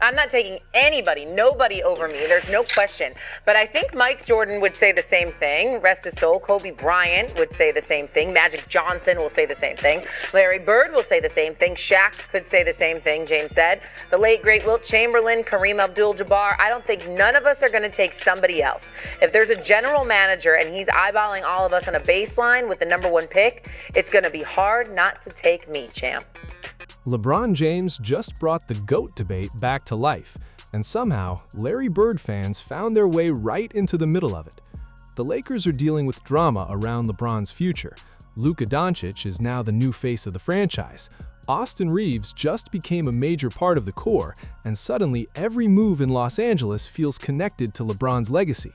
I'm not taking nobody over me. There's no question. But I think Mike Jordan would say the same thing. Rest his soul. Kobe Bryant would say the same thing. Magic Johnson will say the same thing. Larry Bird will say the same thing. Shaq could say the same thing, James said. The late, great Wilt Chamberlain, Kareem Abdul-Jabbar. I don't think none of us are going to take somebody else. If there's a general manager and he's eyeballing all of us on a baseline with the number one pick, it's going to be hard not to take me, champ. LeBron James just brought the GOAT debate back to life, and somehow, Larry Bird fans found their way right into the middle of it. The Lakers are dealing with drama around LeBron's future. Luka Doncic is now the new face of the franchise. Austin Reaves just became a major part of the core, and suddenly every move in Los Angeles feels connected to LeBron's legacy.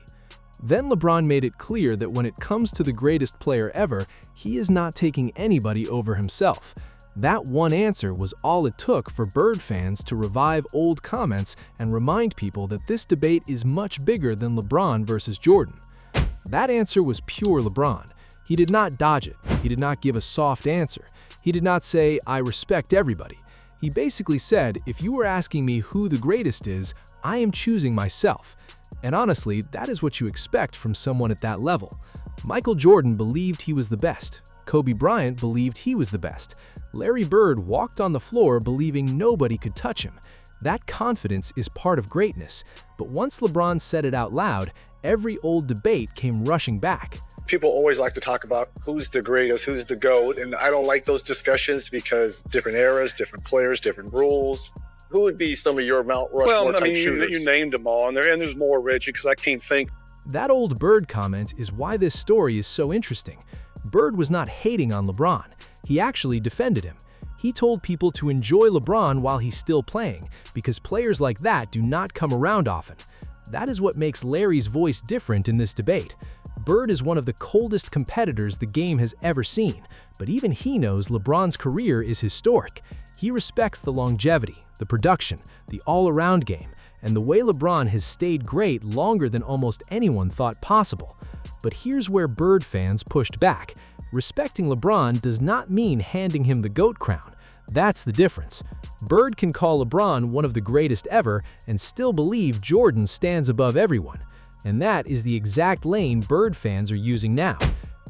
Then LeBron made it clear that when it comes to the greatest player ever, he is not taking anybody over himself. That one answer was all it took for Bird fans to revive old comments and remind people that this debate is much bigger than LeBron versus Jordan. That answer was pure LeBron. He did not dodge it. He did not give a soft answer. He did not say, "I respect everybody." He basically said, "If you were asking me who the greatest is, I am choosing myself." And honestly, that is what you expect from someone at that level. Michael Jordan believed he was the best. Kobe Bryant believed he was the best. Larry Bird walked on the floor believing nobody could touch him. That confidence is part of greatness. But once LeBron said it out loud, every old debate came rushing back. People always like to talk about who's the greatest, who's the GOAT, and I don't like those discussions because different eras, different players, different rules. Who would be some of your Mount Rushmore type shooters? You named them all, and there's more, Reggie, because I can't think. That old Bird comment is why this story is so interesting. Bird was not hating on LeBron. He actually defended him. He told people to enjoy LeBron while he's still playing, because players like that do not come around often. That is what makes Larry's voice different in this debate. Bird is one of the coldest competitors the game has ever seen, but even he knows LeBron's career is historic. He respects the longevity, the production, the all-around game, and the way LeBron has stayed great longer than almost anyone thought possible. But here's where Bird fans pushed back. Respecting LeBron does not mean handing him the GOAT crown. That's the difference. Bird can call LeBron one of the greatest ever and still believe Jordan stands above everyone. And that is the exact lane Bird fans are using now.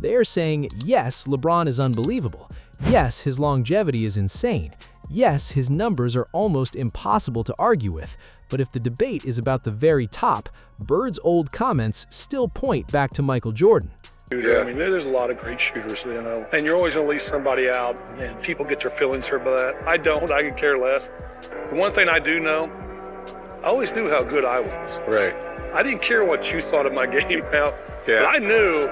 They are saying, yes, LeBron is unbelievable. Yes, his longevity is insane. Yes, his numbers are almost impossible to argue with. But if the debate is about the very top, Bird's old comments still point back to Michael Jordan. I mean, there's a lot of great shooters, and you're always going to leave somebody out, and people get their feelings hurt by that. I don't. I could care less. The one thing I do know, I always knew how good I was. Right. I didn't care what you thought of my game now, but I knew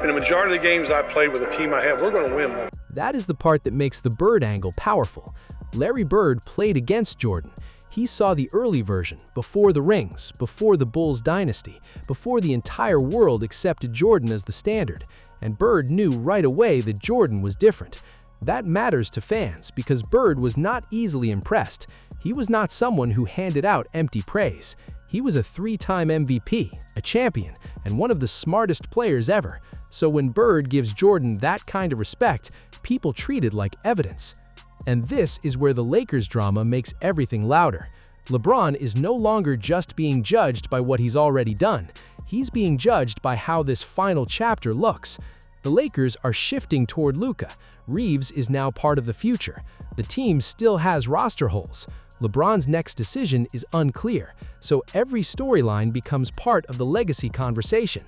in the majority of the games I played with the team I have, we're going to win. That is the part that makes the Bird angle powerful. Larry Bird played against Jordan. He saw the early version, before the rings, before the Bulls dynasty, before the entire world accepted Jordan as the standard. And Bird knew right away that Jordan was different. That matters to fans because Bird was not easily impressed. He was not someone who handed out empty praise. He was a three-time MVP, a champion, and one of the smartest players ever. So when Bird gives Jordan that kind of respect, people treat it like evidence. And this is where the Lakers drama makes everything louder. LeBron is no longer just being judged by what he's already done. He's being judged by how this final chapter looks. The Lakers are shifting toward Luka. Reaves is now part of the future. The team still has roster holes. LeBron's next decision is unclear, so every storyline becomes part of the legacy conversation.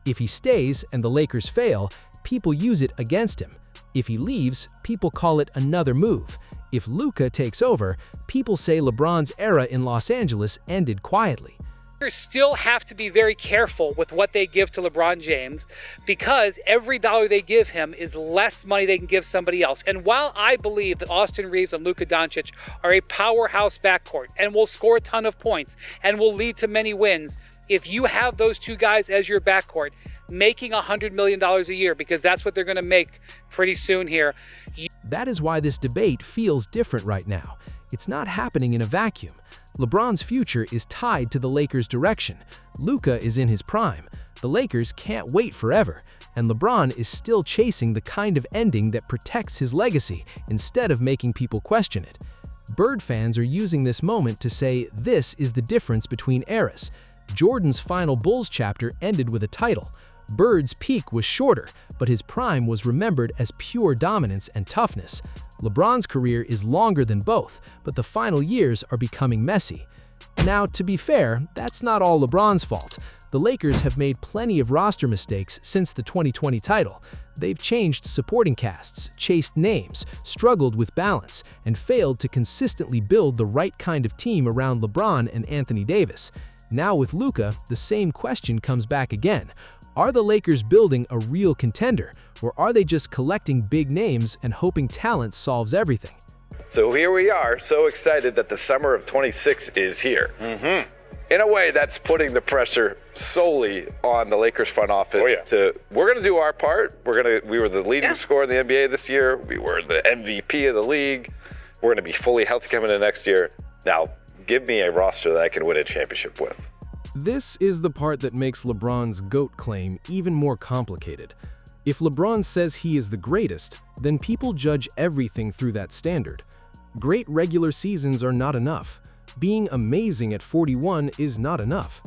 If he stays and the Lakers fail, people use it against him. If he leaves, people call it another move. If Luka takes over, people say LeBron's era in Los Angeles ended quietly. Lakers still have to be very careful with what they give to LeBron James because every dollar they give him is less money they can give somebody else. And while I believe that Austin Reaves and Luka Doncic are a powerhouse backcourt and will score a ton of points and will lead to many wins, if you have those two guys as your backcourt, making $100 million a year, because that's what they're going to make pretty soon here. That is why this debate feels different right now. It's not happening in a vacuum. LeBron's future is tied to the Lakers' direction. Luka is in his prime. The Lakers can't wait forever, and LeBron is still chasing the kind of ending that protects his legacy instead of making people question it. Bird fans are using this moment to say this is the difference between eras. Jordan's final Bulls chapter ended with a title. Bird's peak was shorter, but his prime was remembered as pure dominance and toughness. LeBron's career is longer than both, but the final years are becoming messy. Now, to be fair, that's not all LeBron's fault. The Lakers have made plenty of roster mistakes since the 2020 title. They've changed supporting casts, chased names, struggled with balance, and failed to consistently build the right kind of team around LeBron and Anthony Davis. Now with Luka, the same question comes back again. Are the Lakers building a real contender, or are they just collecting big names and hoping talent solves everything? So here we are, so excited that the summer of 26 is here. In a way, that's putting the pressure solely on the Lakers front office. We're going to do our part. We were the leading scorer in the NBA this year. We were the MVP of the league. We're going to be fully healthy coming into next year. Now, give me a roster that I can win a championship with. This is the part that makes LeBron's GOAT claim even more complicated. If LeBron says he is the greatest, then people judge everything through that standard. Great regular seasons are not enough. Being amazing at 41 is not enough.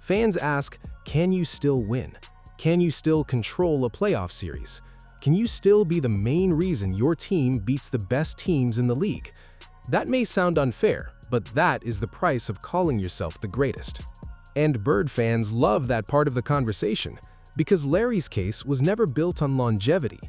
Fans ask, can you still win? Can you still control a playoff series? Can you still be the main reason your team beats the best teams in the league? That may sound unfair, but that is the price of calling yourself the greatest. And Bird fans love that part of the conversation, because Larry's case was never built on longevity.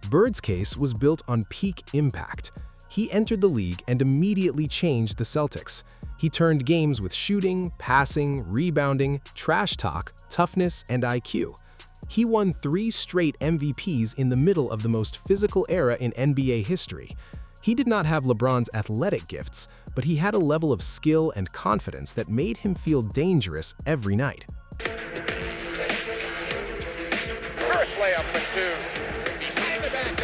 Bird's case was built on peak impact. He entered the league and immediately changed the Celtics. He turned games with shooting, passing, rebounding, trash talk, toughness, and IQ. He won 3 straight MVPs in the middle of the most physical era in NBA history. He did not have LeBron's athletic gifts, but he had a level of skill and confidence that made him feel dangerous every night. First layup for 2. Behind the back.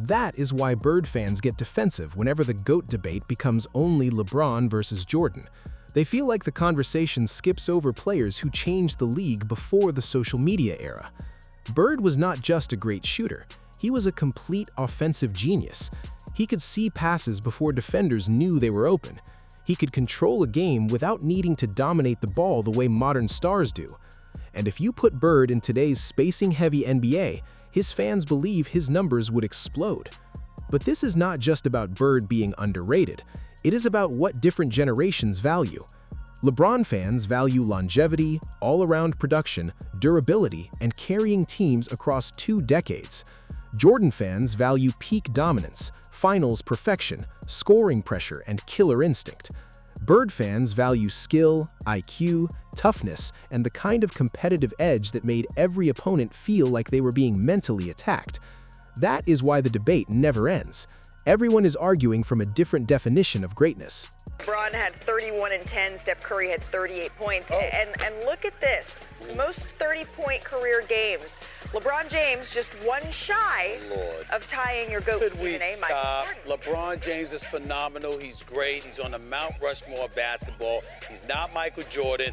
That is why Bird fans get defensive whenever the GOAT debate becomes only LeBron versus Jordan. They feel like the conversation skips over players who changed the league before the social media era. Bird was not just a great shooter, he was a complete offensive genius. He could see passes before defenders knew they were open. He could control a game without needing to dominate the ball the way modern stars do. And if you put Bird in today's spacing-heavy NBA, his fans believe his numbers would explode. But this is not just about Bird being underrated. It is about what different generations value. LeBron fans value longevity, all-around production, durability, and carrying teams across 2 decades. Jordan fans value peak dominance, finals perfection, scoring pressure, and killer instinct. Bird fans value skill, IQ, toughness, and the kind of competitive edge that made every opponent feel like they were being mentally attacked. That is why the debate never ends. Everyone is arguing from a different definition of greatness. LeBron had 31 and 10. Steph Curry had 38 points. And look at this. Most 30-point career games. LeBron James just one shy of tying your GOAT, Stephen A. Michael Jordan. LeBron James is phenomenal. He's great. He's on the Mount Rushmore of basketball. He's not Michael Jordan.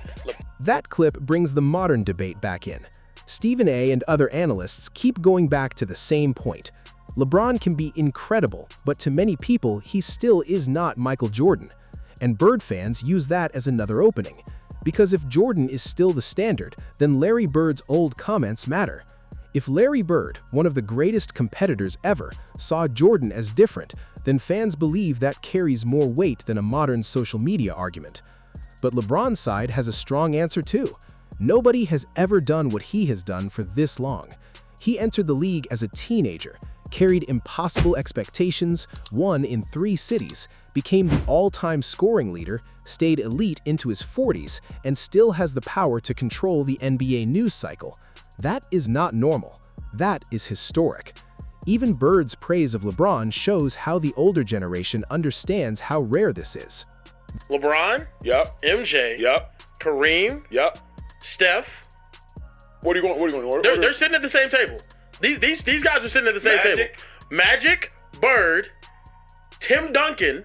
That clip brings the modern debate back in. Stephen A. and other analysts keep going back to the same point. LeBron can be incredible, but to many people, he still is not Michael Jordan. And Bird fans use that as another opening. Because if Jordan is still the standard, then Larry Bird's old comments matter. If Larry Bird, one of the greatest competitors ever, saw Jordan as different, then fans believe that carries more weight than a modern social media argument. But LeBron's side has a strong answer too. Nobody has ever done what he has done for this long. He entered the league as a teenager, carried impossible expectations, won in 3 cities, became the all-time scoring leader, stayed elite into his 40s, and still has the power to control the NBA news cycle. That is not normal. That is historic. Even Bird's praise of LeBron shows how the older generation understands how rare this is. LeBron? Yep. MJ? Yep. Kareem? Yep. Steph? What are you going? They're sitting at the same table. These guys are sitting at the same table. Magic, Bird, Tim Duncan,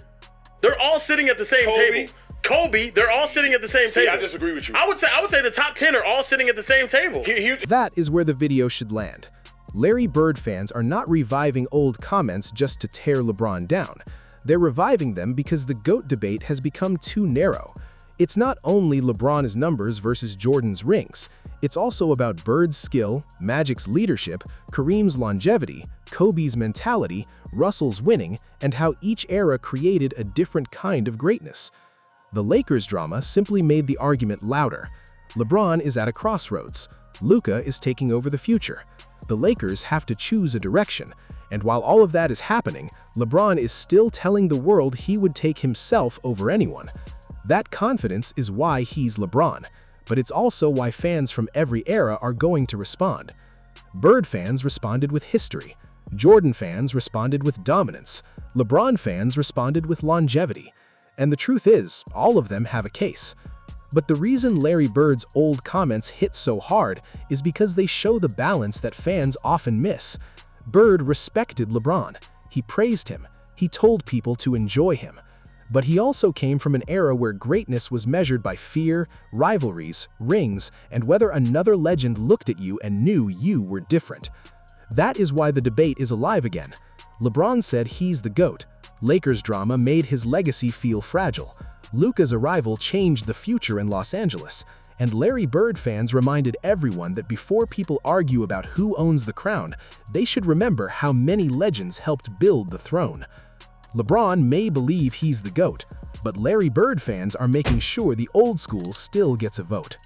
they're all sitting at the same table. Kobe, they're all sitting at the same table. I disagree with you. I would say the top 10 are all sitting at the same table. That is where the video should land. Larry Bird fans are not reviving old comments just to tear LeBron down. They're reviving them because the GOAT debate has become too narrow. It's not only LeBron's numbers versus Jordan's rings. It's also about Bird's skill, Magic's leadership, Kareem's longevity, Kobe's mentality, Russell's winning, and how each era created a different kind of greatness. The Lakers drama simply made the argument louder. LeBron is at a crossroads. Luka is taking over the future. The Lakers have to choose a direction, and while all of that is happening, LeBron is still telling the world he would take himself over anyone. That confidence is why he's LeBron, but it's also why fans from every era are going to respond. Bird fans responded with history. Jordan fans responded with dominance. LeBron fans responded with longevity. And the truth is, all of them have a case. But the reason Larry Bird's old comments hit so hard is because they show the balance that fans often miss. Bird respected LeBron. He praised him. He told people to enjoy him. But he also came from an era where greatness was measured by fear, rivalries, rings, and whether another legend looked at you and knew you were different. That is why the debate is alive again. LeBron said he's the GOAT. Lakers drama made his legacy feel fragile. Luka's arrival changed the future in Los Angeles. And Larry Bird fans reminded everyone that before people argue about who owns the crown, they should remember how many legends helped build the throne. LeBron may believe he's the GOAT, but Larry Bird fans are making sure the old school still gets a vote.